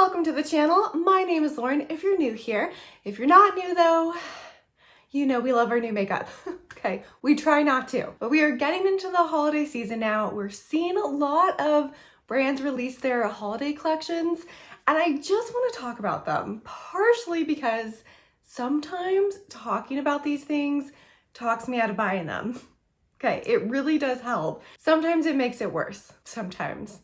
Welcome to the channel. My name is Lauren if you're new here. If you're not new though, you know we love our new makeup. Okay, we try not to. But we are getting into the holiday season now. We're seeing a lot of brands release their holiday collections, and I just want to talk about them, partially because sometimes talking about these things talks me out of buying them. Okay, it really does help. Sometimes it makes it worse, sometimes.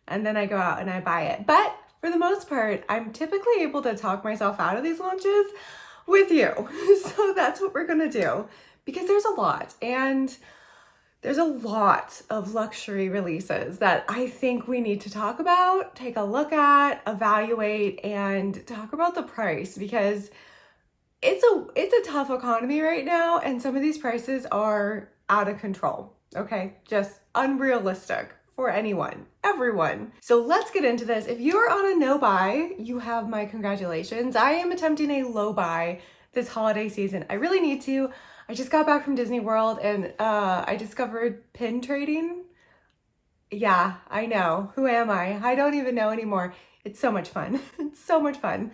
And then I go out and I buy it. But for the most part, I'm typically able to talk myself out of these launches with you. So that's what we're gonna do, because there's a lot, and there's a lot of luxury releases that I think we need to talk about, take a look at, evaluate, and talk about the price, because it's a tough economy right now, and some of these prices are out of control, okay? Just unrealistic for anyone, everyone. So let's get into this. If you're on a no buy, you have my congratulations. I am attempting a low buy this holiday season. I really need to. I just got back from Disney World and I discovered pin trading. Yeah, I know. Who am I? I don't even know anymore. It's so much fun. It's so much fun.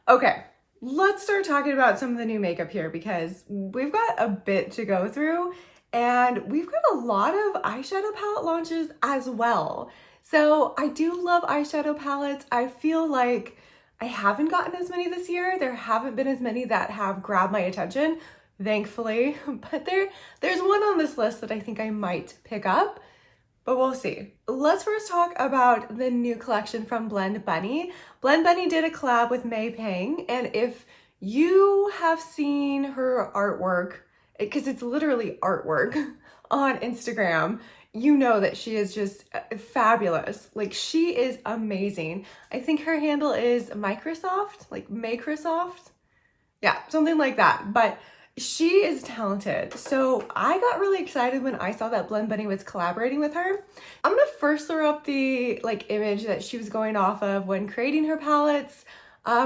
Okay, let's start talking about some of the new makeup here, because we've got a bit to go through. And we've got a lot of eyeshadow palette launches as well. So I do love eyeshadow palettes. I feel like I haven't gotten as many this year. There haven't been as many that have grabbed my attention, thankfully. But there's one on this list that I think I might pick up, but we'll see. Let's first talk about the new collection from Blend Bunny. Blend Bunny did a collab with May Pang, and if you have seen her artwork, because it's literally artwork on Instagram, you know that she is just fabulous. Like, she is amazing. I think her handle is Microsoft, like Microsoft. Yeah, something like that. But she is talented. So I got really excited when I saw that Blend Bunny was collaborating with her. I'm gonna first throw up the image that she was going off of when creating her palettes,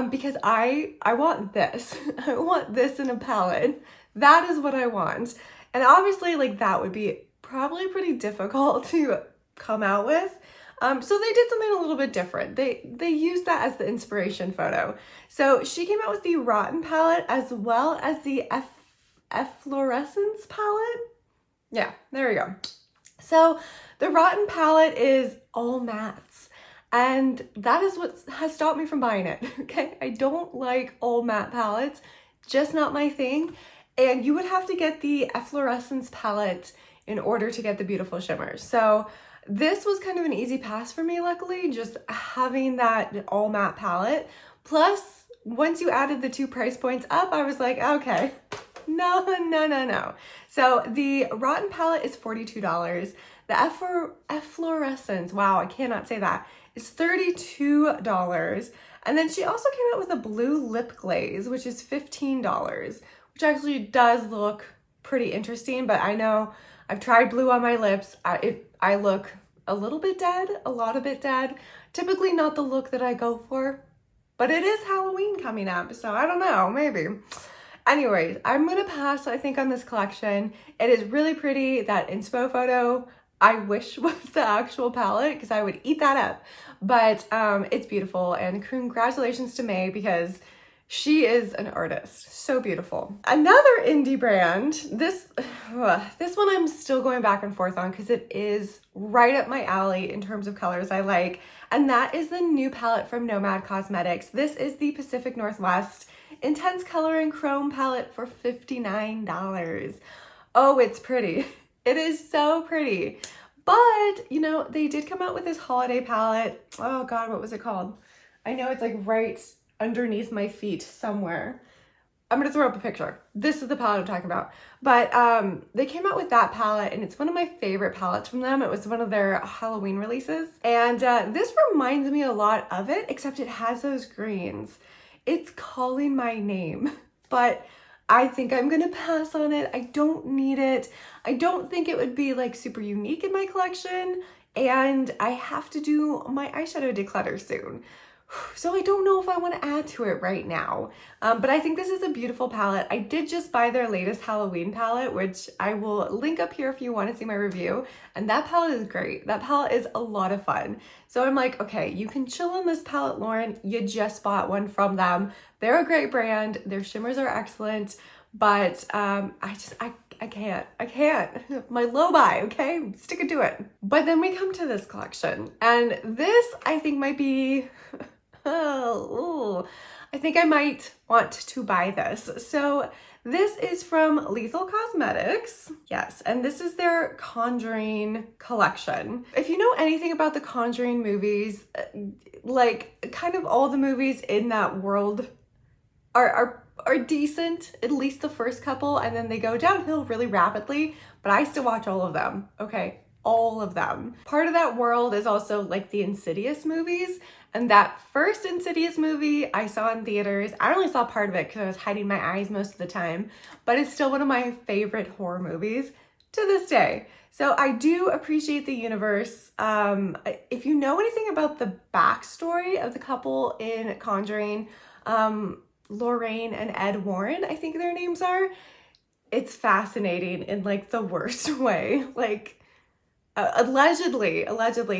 because I want this. I want this in a palette. That is what I want. And obviously, that would be probably pretty difficult to come out with. So they did something a little bit different. They used that as the inspiration photo. So she came out with the Rotten palette as well as the Efflorescence palette. Yeah, there we go. So the Rotten palette is all mattes, and that is what has stopped me from buying it, okay? I don't like all matte palettes, just not my thing. And you would have to get the Efflorescence palette in order to get the beautiful shimmers. So this was kind of an easy pass for me, luckily, just having that all matte palette. Plus, once you added the 2 price points up, I was like, okay, no. So the Rotten palette is $42. The Efflorescence, wow, I cannot say that, is $32. And then she also came out with a blue lip glaze, which is $15. Which actually does look pretty interesting, but I know I've tried blue on my lips. I look a little bit dead, a lot of bit dead. Typically not the look that I go for, but it is Halloween coming up, so I don't know, maybe. Anyways, I'm gonna pass, I think, on this collection. It is really pretty. That inspo photo, I wish was the actual palette, because I would eat that up. But it's beautiful, and congratulations to May, because she is an artist. So beautiful. Another indie brand, this one I'm still going back and forth on, because it is right up my alley in terms of colors I like, and that is the new palette from Nomad Cosmetics. This is the Pacific Northwest Intense Color and Chrome palette for $59. Oh, it's pretty. It is so pretty. But, you know, they did come out with this holiday palette. Oh God, what was it called? I know it's right underneath my feet somewhere. I'm gonna throw up a picture. This is the palette I'm talking about. But they came out with that palette, and it's one of my favorite palettes from them. It was one of their Halloween releases. And this reminds me a lot of it, except it has those greens. It's calling my name, but I think I'm gonna pass on it. I don't need it. I don't think it would be super unique in my collection, and I have to do my eyeshadow declutter soon. So I don't know if I want to add to it right now, but I think this is a beautiful palette. I did just buy their latest Halloween palette, which I will link up here if you want to see my review. And that palette is great. That palette is a lot of fun. So I'm like, okay, you can chill in this palette, Lauren. You just bought one from them. They're a great brand. Their shimmers are excellent, but I can't. My low buy, okay? Stick to it. But then we come to this collection, and this I think might be, I think I might want to buy this. So this is from Lethal Cosmetics. Yes, and this is their Conjuring collection. If you know anything about the Conjuring movies, like kind of all the movies in that world are decent, at least the first couple, and then they go downhill really rapidly, but I still watch all of them, okay? All of them. Part of that world is also like the Insidious movies, and that first Insidious movie I saw in theaters. I only saw part of it because I was hiding my eyes most of the time, but it's still one of my favorite horror movies to this day. So I do appreciate the universe. If you know anything about the backstory of the couple in Conjuring, Lorraine and Ed Warren, I think their names are, it's fascinating in like the worst way. Like allegedly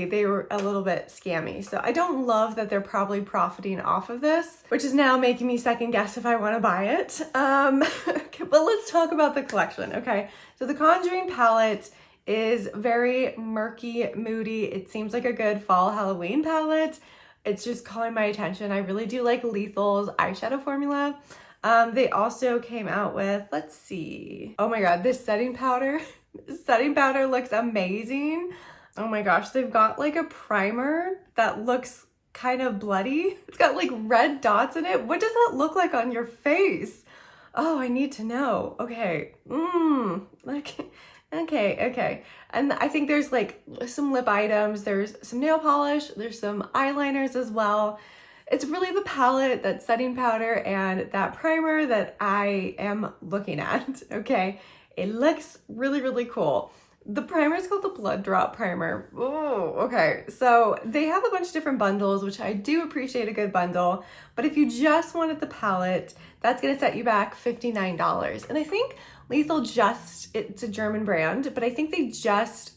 they were a little bit scammy. So I don't love that they're probably profiting off of this, which is now making me second guess if I want to buy it. But let's talk about the collection. Okay, so the Conjuring palette is very murky, moody. It seems like a good fall Halloween palette. It's just calling my attention. I really do like Lethal's eyeshadow formula. They also came out with, let's see. Oh my God, this setting powder. Setting powder looks amazing. Oh my gosh, they've got like a primer that looks kind of bloody. It's got like red dots in it. What does that look like on your face? Oh, I need to know. Okay. Okay. And I think there's like some lip items, there's some nail polish, there's some eyeliners as well. It's really the palette, that setting powder, and that primer that I am looking at, okay? It looks really, really cool. The primer is called the Blood Drop Primer. Oh, okay. So they have a bunch of different bundles, which I do appreciate a good bundle. But if you just wanted the palette, that's gonna set you back $59. And I think Lethal it's a German brand, but I think they just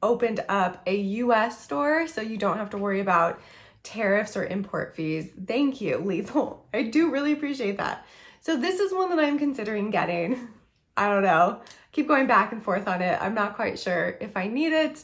opened up a US store, so you don't have to worry about tariffs or import fees. Thank you, Lethal. I do really appreciate that. So this is one that I'm considering getting. I don't know. Keep going back and forth on it. I'm not quite sure if I need it.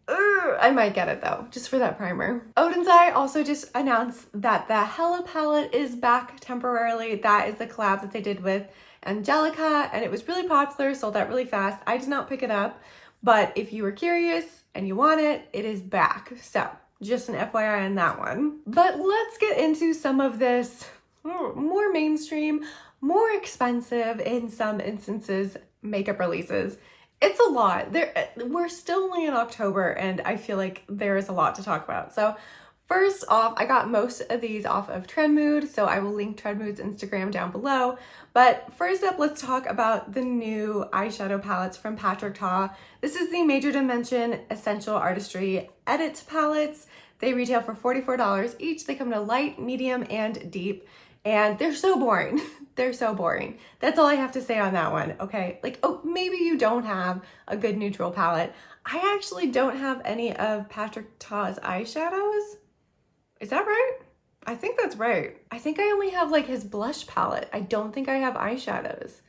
I might get it though, just for that primer. Oden's Eye also just announced that the Hella palette is back temporarily. That is the collab that they did with Angelica, and it was really popular, sold out really fast. I did not pick it up, but if you were curious and you want it, it is back. So just an FYI on that one. But let's get into some of this more mainstream, more expensive in some instances makeup releases. It's a lot. We're still only in October, and I feel like there is a lot to talk about. So first off, I got most of these off of Trendmood, so I will link Trendmood's Instagram down below. But first up, let's talk about the new eyeshadow palettes from Patrick Ta. This is the Major Dimension Essential Artistry Edit palettes. They retail for $44 each. They come in a light, medium, and deep. And they're so boring. They're so boring. That's all I have to say on that one, okay? Like, oh, maybe you don't have a good neutral palette. I actually don't have any of Patrick Ta's eyeshadows. Is that right? I think that's right. I think I only have like his blush palette. I don't think I have eyeshadows.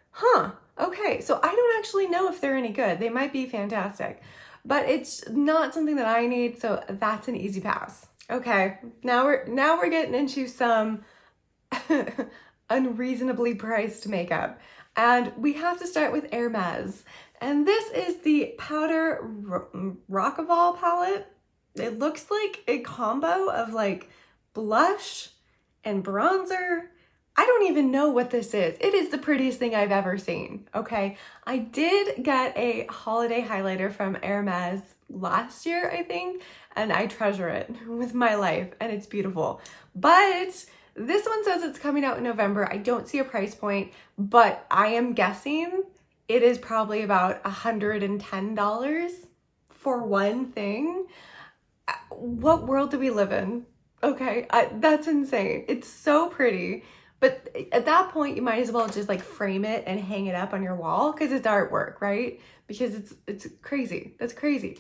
Huh, okay. So I don't actually know if they're any good. They might be fantastic, but it's not something that I need, so that's an easy pass. Okay, now we're getting into some unreasonably priced makeup, and we have to start with Hermes, and this is the Powder Rockavall palette. It looks like a combo of like blush and bronzer. I don't even know what this is. It is the prettiest thing I've ever seen, okay? I did get a holiday highlighter from Hermes last year, I think, and I treasure it with my life, and it's beautiful. But this one says it's coming out in November. I don't see a price point, but I am guessing it is probably about $110 for one thing. What world do we live in? Okay, that's insane. It's so pretty. But at that point, you might as well just like frame it and hang it up on your wall because it's artwork, right? Because it's crazy. That's crazy.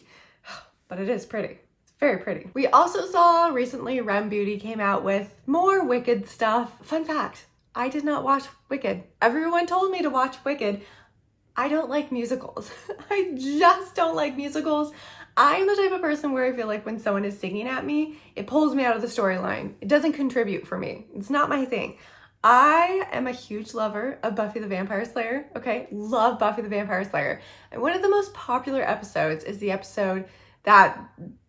But it is pretty. It's very pretty. We also saw recently Rem Beauty came out with more Wicked stuff. Fun fact, I did not watch Wicked. Everyone told me to watch Wicked. I don't like musicals. I just don't like musicals. I'm the type of person where I feel like when someone is singing at me, it pulls me out of the storyline. It doesn't contribute for me. It's not my thing. I am a huge lover of Buffy the Vampire Slayer, okay? Love Buffy the Vampire Slayer. And one of the most popular episodes is the episode that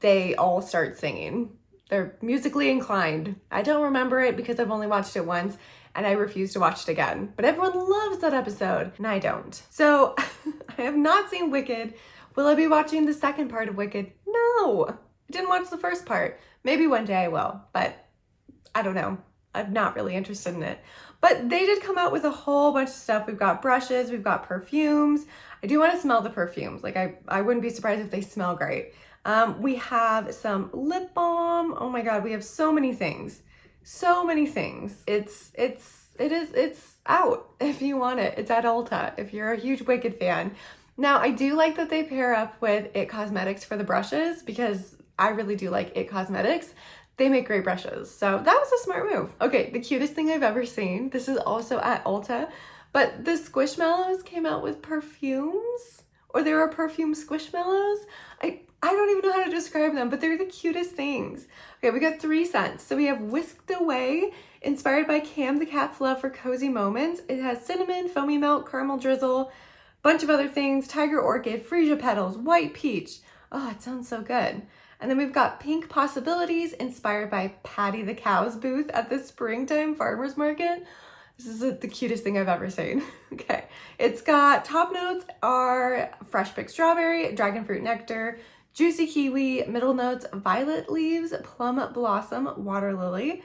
they all start singing. They're musically inclined. I don't remember it because I've only watched it once and I refuse to watch it again. But everyone loves that episode and I don't. So I have not seen Wicked. Will I be watching the second part of Wicked? No, I didn't watch the first part. Maybe one day I will, but I don't know. I'm not really interested in it. But they did come out with a whole bunch of stuff. We've got brushes, we've got perfumes. I do want to smell the perfumes. Like I wouldn't be surprised if they smell great. We have some lip balm. Oh my God, we have so many things. So many things. It's out if you want it. It's at Ulta if you're a huge Wicked fan. Now, I do like that they pair up with IT Cosmetics for the brushes because I really do like IT Cosmetics. They make great brushes. So that was a smart move. Okay, the cutest thing I've ever seen. This is also at Ulta, but the Squishmallows came out with perfumes, or they were perfume Squishmallows. I don't even know how to describe them, but they're the cutest things. Okay, we got 3 scents. So we have Whisked Away, inspired by Cam the Cat's love for cozy moments. It has cinnamon, foamy melt, caramel drizzle, bunch of other things, tiger orchid, freesia petals, white peach. Oh, it sounds so good. And then we've got Pink Possibilities, inspired by Patty the Cow's booth at the Springtime Farmers Market. This is the cutest thing I've ever seen. Okay, it's got top notes are fresh picked strawberry, dragon fruit nectar, juicy kiwi, middle notes, violet leaves, plum blossom, water lily.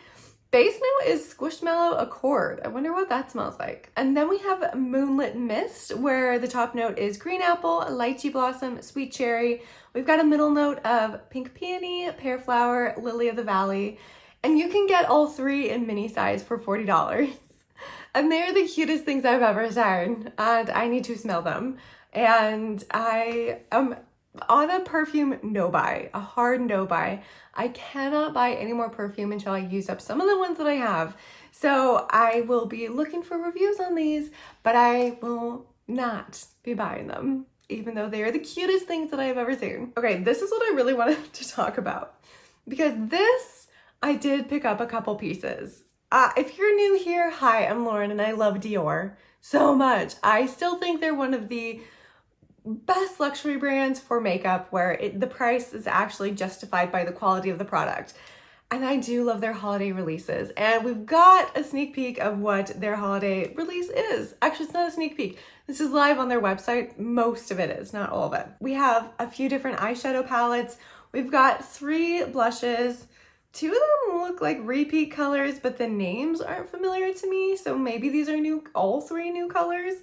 Base note is Squishmallow Accord. I wonder what that smells like. And then we have Moonlit Mist, where the top note is green apple, lychee blossom, sweet cherry. We've got a middle note of pink peony, pear flower, lily of the valley. And you can get all 3 in mini size for $40. And they're the cutest things I've ever seen. And I need to smell them. And I am on a perfume no buy, a hard no buy. I cannot buy any more perfume until I use up some of the ones that I have. So I will be looking for reviews on these, but I will not be buying them, even though they are the cutest things that I have ever seen. Okay, this is what I really wanted to talk about because this, I did pick up a couple pieces. If you're new here, hi, I'm Lauren and I love Dior so much. I still think they're one of the best luxury brands for makeup where the price is actually justified by the quality of the product. And I do love their holiday releases. And we've got a sneak peek of what their holiday release is. Actually, it's not a sneak peek. This is live on their website. Most of it is, not all of it. We have a few different eyeshadow palettes. We've got 3 blushes. 2 of them look like repeat colors, but the names aren't familiar to me. So maybe these are new, all 3 new colors.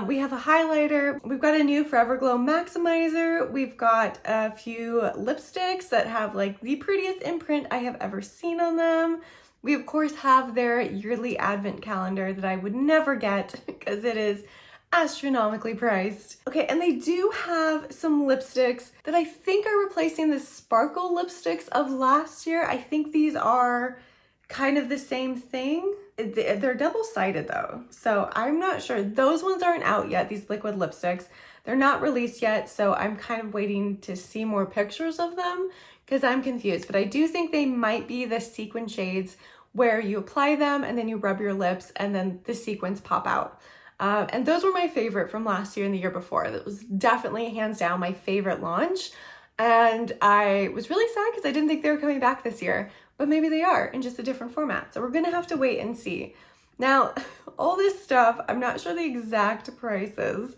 We have a highlighter. We've got a new Forever Glow Maximizer. We've got a few lipsticks that have like the prettiest imprint I have ever seen on them. We of course have their yearly advent calendar that I would never get because it is astronomically priced. Okay, and they do have some lipsticks that I think are replacing the sparkle lipsticks of last year. I think these are kind of the same thing. They're double-sided though, so I'm not sure. Those ones aren't out yet, these liquid lipsticks. They're not released yet, so I'm kind of waiting to see more pictures of them because I'm confused. But I do think they might be the sequin shades where you apply them and then you rub your lips and then the sequins pop out. And those were my favorite from last year and the year before. That was definitely hands down my favorite launch. And I was really sad because I didn't think they were coming back this year. But maybe they are in just a different format. So we're gonna have to wait and see. Now, all this stuff, I'm not sure the exact prices,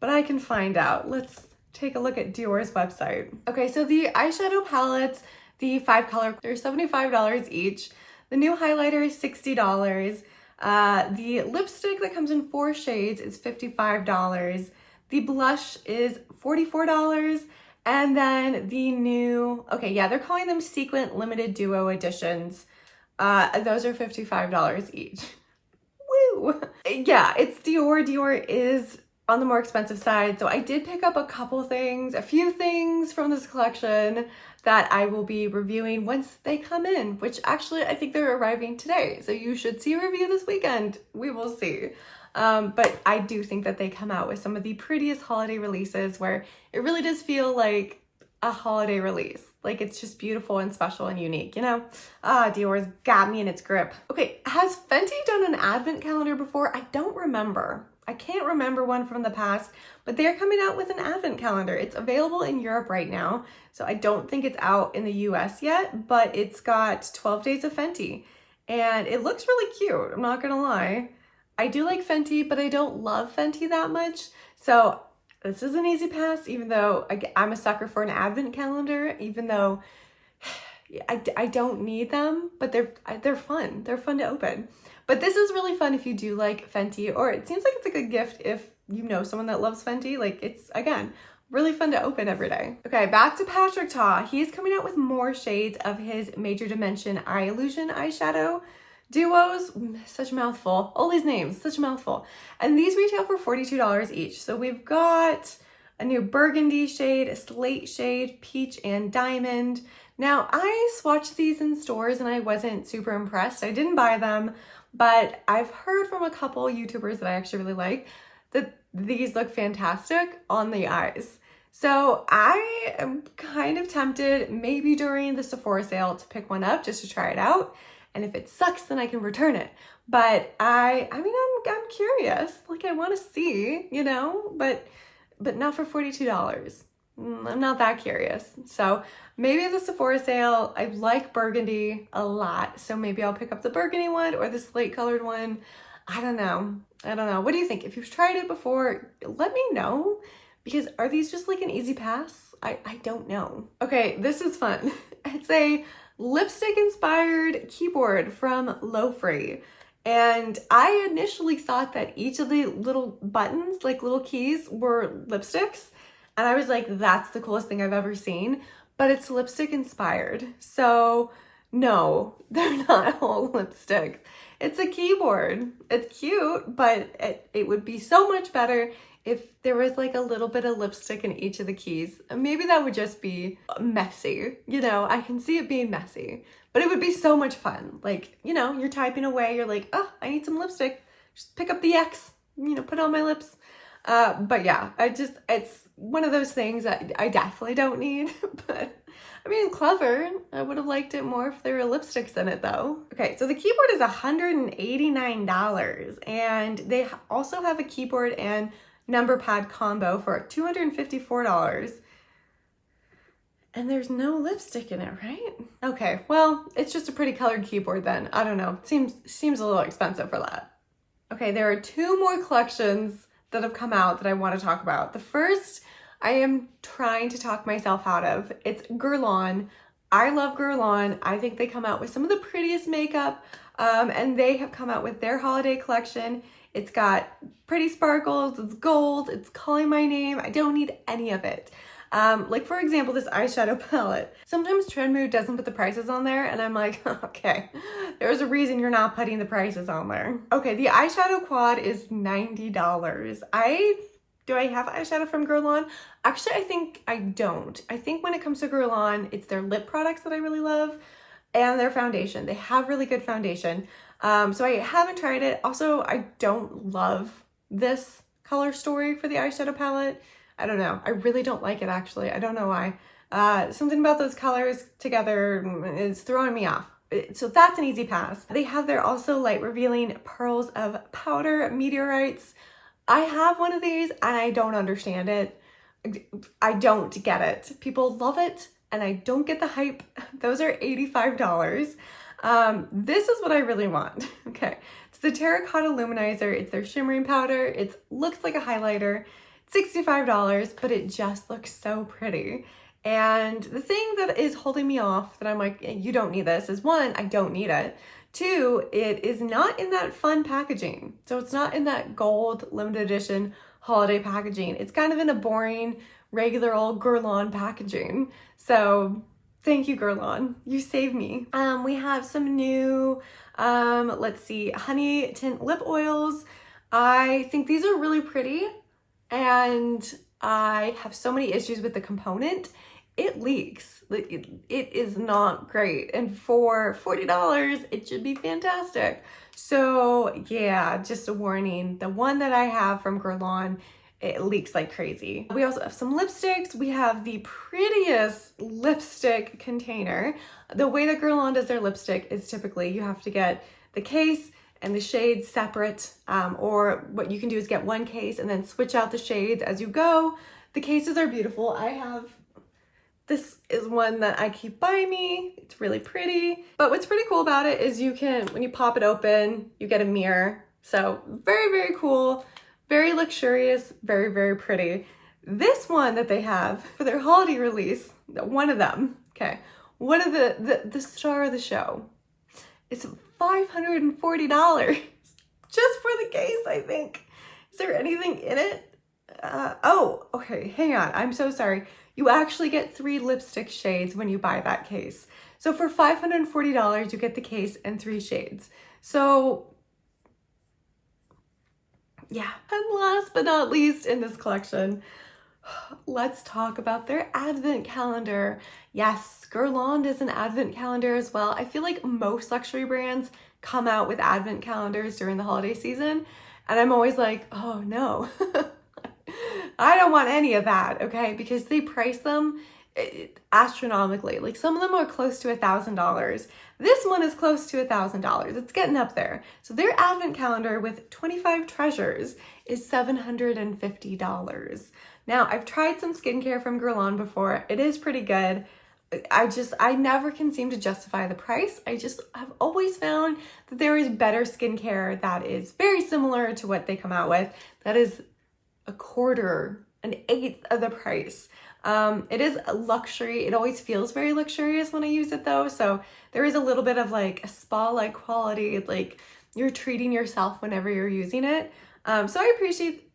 but I can find out. Let's take a look at Dior's website. Okay, so the eyeshadow palettes, the 5 color, they're $75 each. The new highlighter is $60. The lipstick that comes in 4 shades is $55. The blush is $44. And then the new, okay, yeah, they're calling them Sequin Limited Duo Editions. Those are $55 each. Woo! Yeah, it's Dior. Dior is on the more expensive side. So I did pick up a few things from this collection that I will be reviewing once they come in, which actually I think they're arriving today. So you should see a review this weekend. We will see. But I do think that they come out with some of the prettiest holiday releases where it really does feel like a holiday release. Like it's just beautiful and special and unique, you know? Dior's got me in its grip. Okay, has Fenty done an advent calendar before? I don't remember. I can't remember one from the past, but they're coming out with an advent calendar. It's available in Europe right now, so I don't think it's out in the US yet, but it's got 12 Days of Fenty, and it looks really cute, I'm not gonna lie. I do like Fenty, but I don't love Fenty that much, so this is an easy pass, even though I'm a sucker for an advent calendar, even though I don't need them, but they're fun. They're fun to open. But this is really fun if you do like Fenty, or it seems like it's a good gift if you know someone that loves Fenty. Like it's, again, really fun to open every day. Okay, back to Patrick Ta. He's coming out with more shades of his Major Dimension Eye Illusion eyeshadow duos. Such a mouthful. All these names, such a mouthful. And these retail for $42 each. So we've got a new burgundy shade, a slate shade, peach and diamond. Now I swatched these in stores and I wasn't super impressed. I didn't buy them, but I've heard from a couple YouTubers that I actually really like that these look fantastic on the eyes. So I am kind of tempted maybe during the Sephora sale to pick one up just to try it out. And if it sucks, then I can return it. But I mean, I'm curious. Like I want to see, you know, but not for $42. I'm not that curious. So maybe the Sephora sale, I like burgundy a lot. So maybe I'll pick up the burgundy one or the slate colored one. I don't know. What do you think? If you've tried it before, let me know, because are these just like an easy pass? I don't know. Okay, this is fun. It's a lipstick inspired keyboard from Lofree. And I initially thought that each of the little buttons, like little keys, were lipsticks. And I was like, that's the coolest thing I've ever seen. But it's lipstick inspired. So no, they're not all lipstick. It's a keyboard. It's cute, but it would be so much better if there was like a little bit of lipstick in each of the keys. Maybe that would just be messy. You know, I can see it being messy, but it would be so much fun. Like, you know, you're typing away, you're like, oh, I need some lipstick. Just pick up the X, you know, put it on my lips. But yeah, it's one of those things that I definitely don't need, but I mean, clever. I would have liked it more if there were lipsticks in it though. Okay, so the keyboard is $189, and they also have a keyboard and number pad combo for $254. And there's no lipstick in it, right? Okay, well, it's just a pretty colored keyboard then. I don't know, seems a little expensive for that. Okay, there are two more collections that have come out that I want to talk about. The first, I am trying to talk myself out of. It's Guerlain. I love Guerlain. I think they come out with some of the prettiest makeup, and they have come out with their holiday collection. It's got pretty sparkles, it's gold, it's calling my name. I don't need any of it. Like for example, this eyeshadow palette. Sometimes Trendmood doesn't put the prices on there and I'm like, okay, there's a reason you're not putting the prices on there. Okay, the eyeshadow quad is $90. Do I have eyeshadow from Guerlain? Actually, I think I don't. I think when it comes to Guerlain, it's their lip products that I really love and their foundation. They have really good foundation. So I haven't tried it. Also, I don't love this color story for the eyeshadow palette. I don't know. I really don't like it actually. I don't know why. Something about those colors together is throwing me off. So that's an easy pass. They have their also light revealing pearls of powder meteorites. I have one of these and I don't understand it. I don't get it. People love it and I don't get the hype. Those are $85. This is what I really want. Okay. It's the Terracotta Luminizer. It's their shimmering powder. It looks like a highlighter. $65, but it just looks so pretty. And the thing that is holding me off that I'm like, you don't need this, is one, I don't need it. Two, it is not in that fun packaging. So it's not in that gold limited edition holiday packaging. It's kind of in a boring regular old Guerlain packaging. So thank you, Guerlain. You saved me. We have some new, let's see, honey tint lip oils. I think these are really pretty, and I have so many issues with the component. It leaks. It is not great. And for $40, it should be fantastic. So yeah, just a warning. The one that I have from Guerlain, it leaks like crazy. We also have some lipsticks. We have the prettiest lipstick container. The way that Guerlain does their lipstick is typically you have to get the case and the shades separate, or what you can do is get one case and then switch out the shades as you go. The cases are beautiful. I have, this is one that I keep by me. It's really pretty. But what's pretty cool about it is you can, when you pop it open, you get a mirror. So very, very cool, very luxurious, very, very pretty. This one that they have for their holiday release, one of them, okay, one of the star of the show, it's $540 just for the case, I think. Is there anything in it? Oh, okay, hang on. I'm so sorry. You actually get 3 lipstick shades when you buy that case. So for $540, you get the case and 3 shades. So yeah. And last but not least in this collection, let's talk about their advent calendar. Yes, Guerlain does an advent calendar as well. I feel like most luxury brands come out with advent calendars during the holiday season, and I'm always like, oh no, I don't want any of that, okay? Because they price them astronomically. Like some of them are close to $1,000. This one is close to $1,000. It's getting up there. So their advent calendar with 25 treasures is $750. Now, I've tried some skincare from Guerlain before. It is pretty good. I never can seem to justify the price. I just have always found that there is better skincare that is very similar to what they come out with. That is a quarter, an eighth of the price. It is a luxury. It always feels very luxurious when I use it though. So there is a little bit of like a spa-like quality, like you're treating yourself whenever you're using it. So I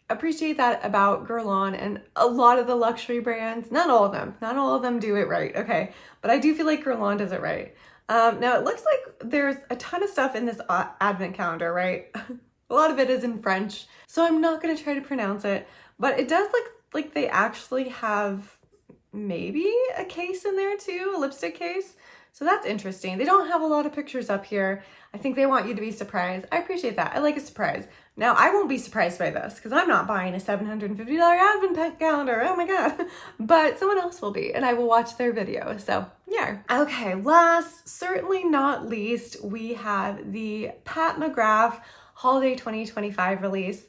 appreciate that about Guerlain and a lot of the luxury brands. Not all of them do it right, okay? But I do feel like Guerlain does it right. Now it looks like there's a ton of stuff in this advent calendar, right? A lot of it is in French, so I'm not gonna try to pronounce it, but it does look like they actually have maybe a case in there too, a lipstick case. So that's interesting. They don't have a lot of pictures up here. I think they want you to be surprised. I appreciate that. I like a surprise. Now, I won't be surprised by this because I'm not buying a $750 advent calendar. Oh my God. But someone else will be, and I will watch their video. So yeah. Okay, last, certainly not least, we have the Pat McGrath Holiday 2025 release.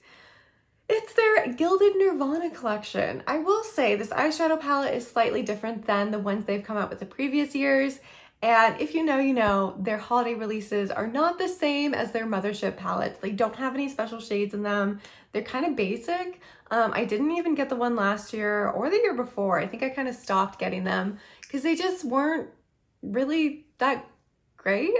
It's their Gilded Nirvana collection. I will say this eyeshadow palette is slightly different than the ones they've come out with the previous years. And if you know, you know, their holiday releases are not the same as their mothership palettes. They don't have any special shades in them. They're kind of basic. I didn't even get the one last year or the year before. I think I kind of stopped getting them because they just weren't really that great.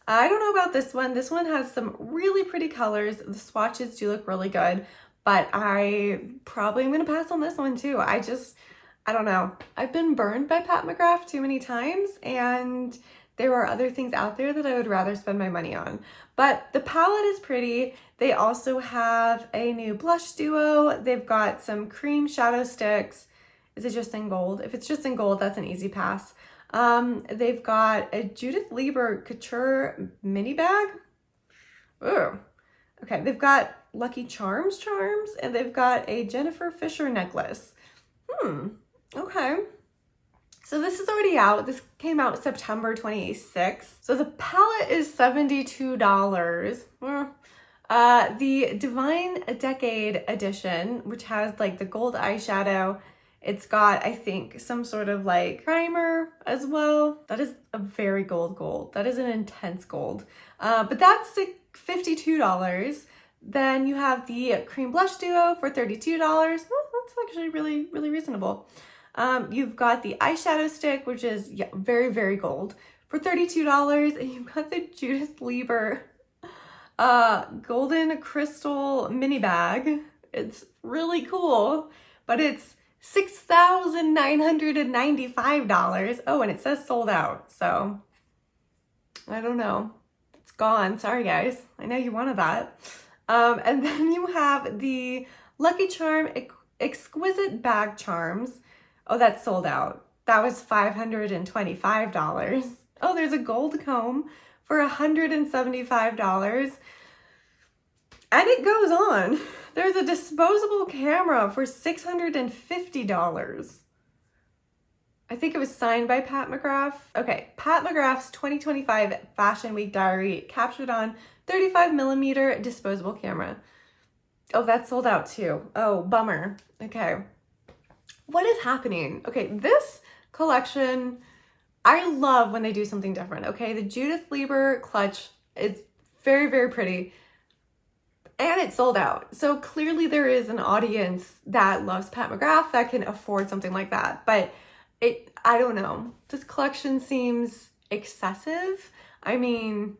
I don't know about this one. This one has some really pretty colors. The swatches do look really good, but I probably am going to pass on this one too. I don't know. I've been burned by Pat McGrath too many times, and there are other things out there that I would rather spend my money on. But the palette is pretty. They also have a new blush duo. They've got some cream shadow sticks. Is it just in gold? If it's just in gold, that's an easy pass. They've got a Judith Libre Couture mini bag. Ooh. Okay, they've got Lucky Charms, and they've got a Jennifer Fisher necklace. Okay. So this is already out. This came out September 26th. So the palette is $72. The Divine Decade edition, which has like the gold eyeshadow, it's got, I think, some sort of like primer as well. That is a very gold. That is an intense gold. But that's $52. Then you have the Cream Blush Duo for $32. Well, that's actually really, really reasonable. You've got the eyeshadow stick, which is very, very gold, for $32. And you've got the Judith Libre golden crystal mini bag. It's really cool, but it's $6,995. Oh, and it says sold out, so I don't know. It's gone. Sorry, guys. I know you wanted that. And then you have the Lucky Charm Exquisite Bag Charms. Oh, that's sold out. That was $525. Oh, there's a gold comb for $175. And it goes on. There's a disposable camera for $650. I think it was signed by Pat McGrath. Okay, Pat McGrath's 2025 Fashion Week Diary captured on 35mm disposable camera. Oh, that's sold out too. Oh, bummer. Okay. What is happening? Okay, this collection, I love when they do something different. Okay, the Judith Libre clutch is very, very pretty. And it's sold out. So clearly there is an audience that loves Pat McGrath that can afford something like that. But I don't know. This collection seems excessive. I mean,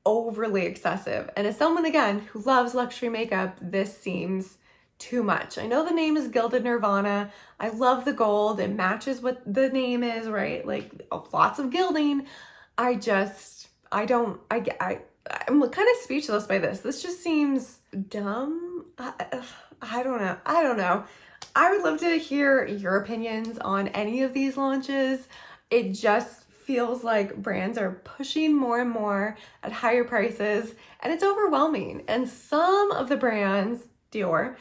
overly excessive. And as someone, again, who loves luxury makeup, this seems too much. I know the name is Gilded Nirvana. I love the gold. It matches what the name is, right? Like lots of gilding. I'm kind of speechless by this. This just seems dumb. I don't know. I would love to hear your opinions on any of these launches. It just feels like brands are pushing more and more at higher prices, and it's overwhelming. And some of the brands, Dior,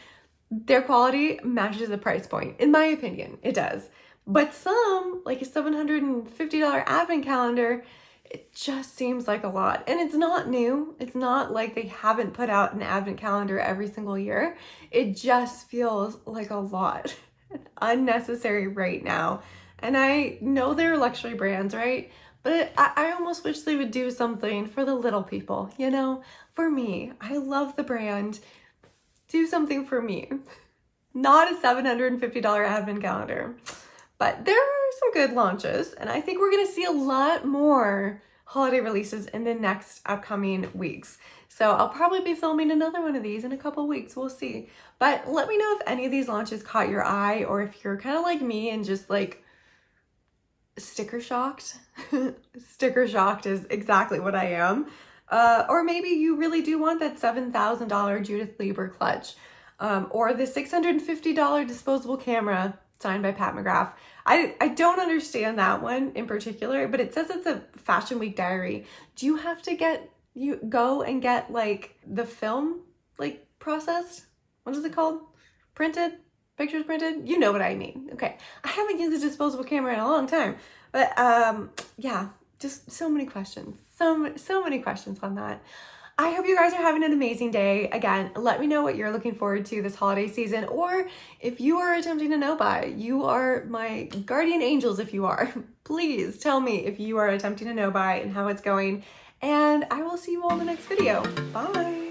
their quality matches the price point. In my opinion, it does. But some, like a $750 advent calendar, it just seems like a lot. And it's not new. It's not like they haven't put out an advent calendar every single year. It just feels like a lot. Unnecessary right now. And I know they're luxury brands, right? But I almost wish they would do something for the little people, you know? For me, I love the brand. Do something for me. Not a $750 advent calendar. But there are some good launches, and I think we're going to see a lot more holiday releases in the next upcoming weeks. So I'll probably be filming another one of these in a couple weeks. We'll see. But let me know if any of these launches caught your eye, or if you're kind of like me and just like sticker shocked. Sticker shocked is exactly what I am. Or maybe you really do want that $7,000 Judith Libre clutch, or the $650 disposable camera signed by Pat McGrath. I don't understand that one in particular, but it says it's a Fashion Week diary. Do you have to go and get like the film like processed? What is it called? Printed? Pictures printed? You know what I mean. Okay. I haven't used a disposable camera in a long time, but yeah, just so many questions. So many questions on that. I hope you guys are having an amazing day. Again, let me know what you're looking forward to this holiday season, or if you are attempting to no buy. You are my guardian angels if you are. Please tell me if you are attempting to no buy and how it's going, and I will see you all in the next video. Bye.